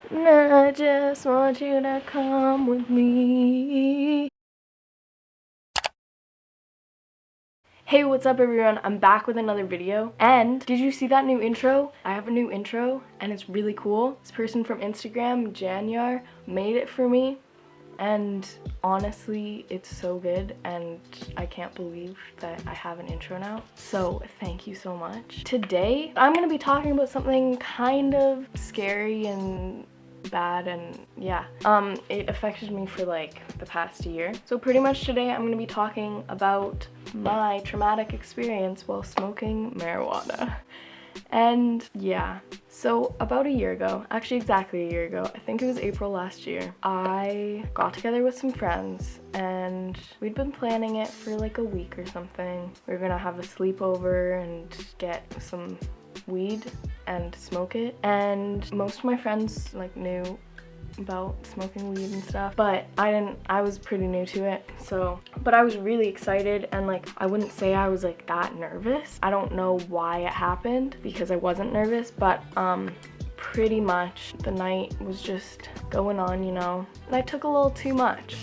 I just want you to come with me. Hey, what's up everyone? I'm back with another video. And did you see that new intro? I have a new intro and it's really cool. This person from Instagram, Janyar, made it for me. And honestly, it's so good and I can't believe that I have an intro now. So thank you so much. Today, I'm gonna be talking about something kind of scary and bad, and yeah, it affected me for like the past year. So pretty much today I'm gonna be talking about my traumatic experience while smoking marijuana. And yeah, so about a year ago, actually exactly a year ago, I think it was April last year, I got together with some friends and we'd been planning it for like a week or something. We were gonna have a sleepover and get some weed and smoke it, and most of my friends like knew about smoking weed and stuff, but I was pretty new to it. So, but I was really excited, and like I wouldn't say I was like that nervous. I don't know why it happened because I wasn't nervous, but pretty much the night was just going on, you know, and I took a little too much.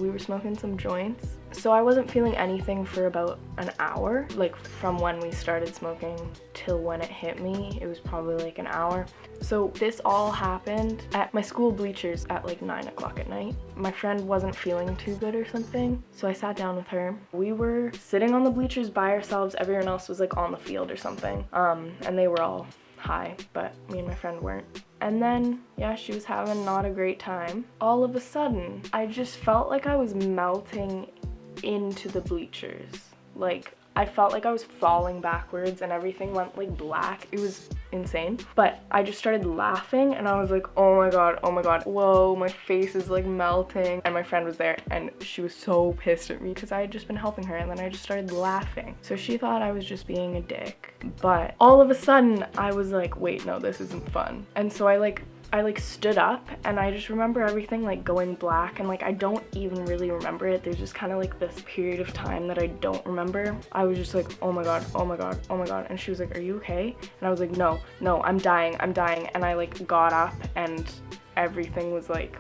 We were smoking some joints, so I wasn't feeling anything for about an hour, like from when we started smoking till when it hit me. It was probably like an hour. So this all happened at my school bleachers at like 9 o'clock at night. My friend wasn't feeling too good or something, so I sat down with her. We were sitting on the bleachers by ourselves. Everyone else was like on the field or something, and they were all high, but me and my friend weren't. And then, yeah, she was having not a great time. All of a sudden, I just felt like I was melting into the bleachers. Like, I felt like I was falling backwards and everything went like black. It was insane. But I just started laughing and I was like, oh my god, whoa, my face is like melting. And my friend was there and she was so pissed at me because I had just been helping her, and then I just started laughing. So she thought I was just being a dick. But all of a sudden I was like, wait, no, this isn't fun. And so I stood up and I just remember everything like going black, and like I don't even really remember it. There's just kind of like this period of time that I don't remember. I was just like, oh my god, oh my god, oh my god. And she was like, are you okay? And I was like, no, I'm dying. And I like got up and everything was like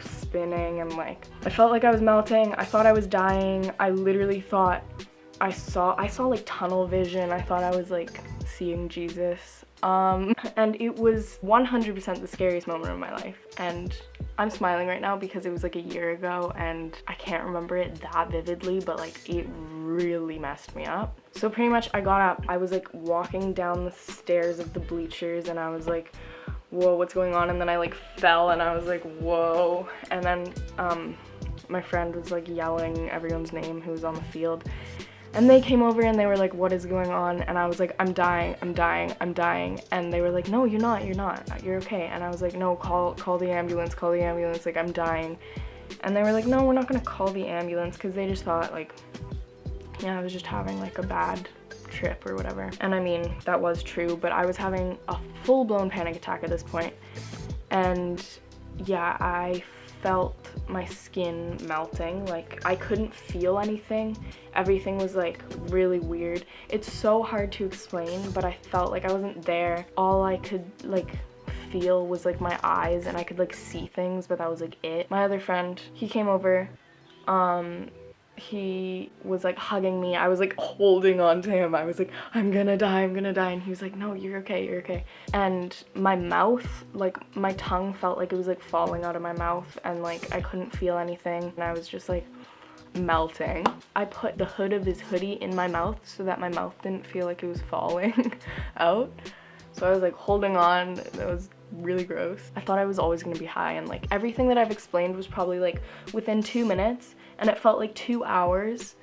spinning, and like I felt like I was melting. I thought I was dying. I literally thought I saw like tunnel vision. I thought I was like seeing Jesus. And it was 100% the scariest moment of my life, and I'm smiling right now because it was like a year ago and I can't remember it that vividly, but like it really messed me up. So pretty much I got up, I was like walking down the stairs of the bleachers and I was like, whoa, what's going on? And then I like fell and I was like, whoa. And then my friend was like yelling everyone's name who was on the field. And they came over and they were like, what is going on? And I was like, I'm dying. And they were like, no, you're not, you're okay. And I was like, no, call the ambulance, like I'm dying. And they were like, no, we're not gonna call the ambulance, because they just thought like, yeah, I was just having like a bad trip or whatever. And I mean, that was true, but I was having a full-blown panic attack at this point. And yeah, I felt my skin melting. Like I couldn't feel anything. Everything was like really weird. It's so hard to explain, but I felt like I wasn't there. All I could like feel was like my eyes, and I could like see things, but that was like it. My other friend, he came over. He was like hugging me. I was like holding on to him. I was like, I'm gonna die. And he was like, no, you're okay. And my mouth, like my tongue felt like it was like falling out of my mouth, and like I couldn't feel anything, and I was just like melting. I put the hood of his hoodie in my mouth so that my mouth didn't feel like it was falling out. So I was like holding on. That was really gross. I thought I was always gonna be high, and like everything that I've explained was probably like within 2 minutes, and it felt like 2 hours,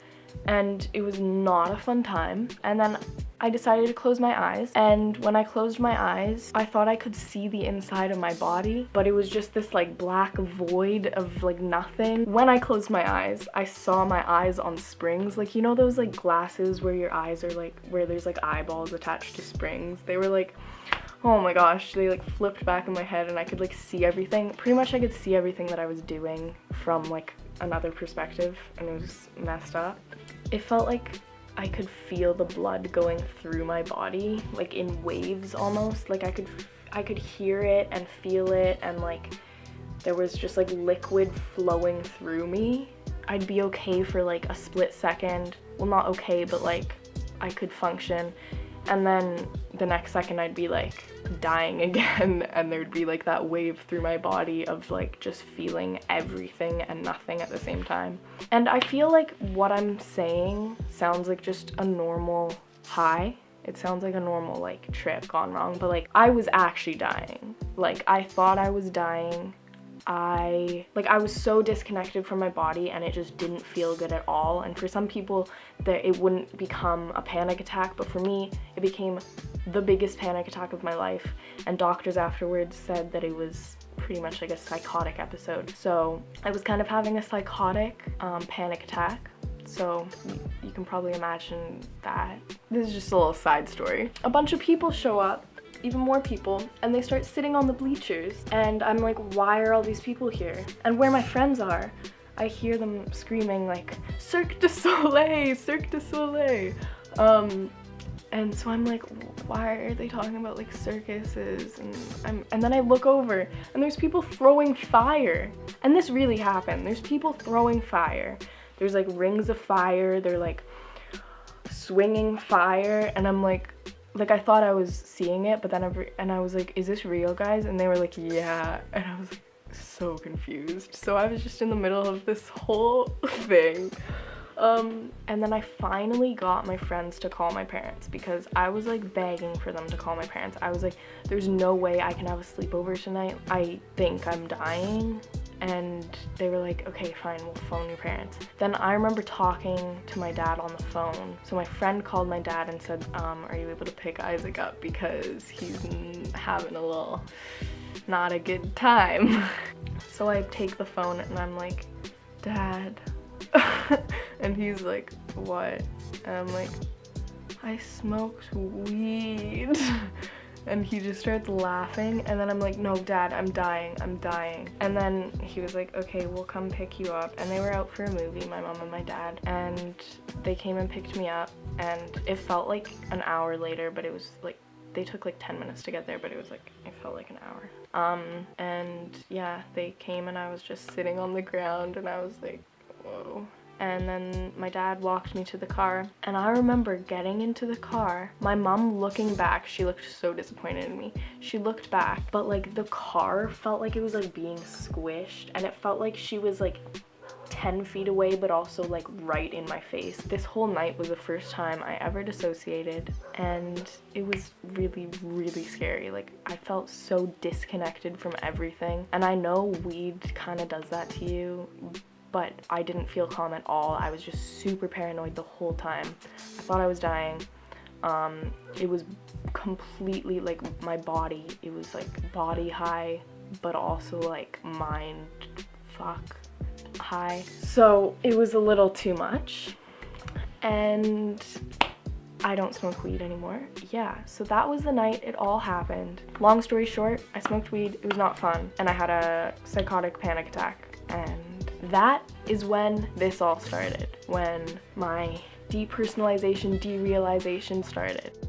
and it was not a fun time. And then I decided to close my eyes, and when I closed my eyes, I thought I could see the inside of my body, but it was just this like black void of like nothing. When I closed my eyes, I saw my eyes on springs, like you know those like glasses where your eyes are like, where there's like eyeballs attached to springs. They were like, oh my gosh, they like flipped back in my head, and I could like see everything. Pretty much I could see everything that I was doing from like another perspective, and it was messed up. It felt like I could feel the blood going through my body, like in waves almost. Like I I could hear it and feel it, and like there was just like liquid flowing through me, I'd be okay for like a split second. Well, not okay, but like I could function. And then the next second I'd be like dying again, and there'd be like that wave through my body of like just feeling everything and nothing at the same time. And I feel like what I'm saying sounds like just a normal high. It sounds like a normal like trip gone wrong, but like I was actually dying. Like I thought I was dying. I was so disconnected from my body, and it just didn't feel good at all. And for some people that it wouldn't become a panic attack, but for me it became the biggest panic attack of my life, and doctors afterwards said that it was pretty much like a psychotic episode. So I was kind of having a psychotic panic attack. So you can probably imagine that. This is just a little side story. A bunch of people show up, even more people, and they start sitting on the bleachers, and I'm like, why are all these people here? And where my friends are, I hear them screaming like, Cirque du Soleil, Cirque du Soleil. And so I'm like, why are they talking about like circuses? And then I look over, and there's people throwing fire. And this really happened. There's people throwing fire. There's like rings of fire. They're like swinging fire, and I'm like I thought I was seeing it, but then I was like, is this real, guys? And they were like, yeah. And I was like so confused. So I was just in the middle of this whole thing. And then I finally got my friends to call my parents, because I was like begging for them to call my parents. I was like, there's no way I can have a sleepover tonight. I think I'm dying. And they were like, okay, fine, we'll phone your parents. Then I remember talking to my dad on the phone. So my friend called my dad and said, are you able to pick Isaac up, because he's having a little not a good time. So I take the phone and I'm like, Dad. And he's like, what? And I'm like, I smoked weed. And he just starts laughing, and then I'm like, no, Dad, I'm dying. And then he was like, okay, we'll come pick you up. And they were out for a movie, my mom and my dad, and they came and picked me up, and it felt like an hour later, but it was like, they took like 10 minutes to get there, but it was like, it felt like an hour. And yeah, they came, and I was just sitting on the ground, and I was like, whoa. And then my dad walked me to the car, and I remember getting into the car, my mom looking back, she looked so disappointed in me. She looked back, but like the car felt like it was like being squished, and it felt like she was like 10 feet away, but also like right in my face. This whole night was the first time I ever dissociated, and it was really, really scary. Like I felt so disconnected from everything, and I know weed kind of does that to you, but I didn't feel calm at all. I was just super paranoid the whole time. I thought I was dying. It was completely like my body, it was like body high, but also like mind fuck high. So it was a little too much, and I don't smoke weed anymore. Yeah, so that was the night it all happened. Long story short, I smoked weed, it was not fun, and I had a psychotic panic attack, and that is when this all started, when my depersonalization, derealization started.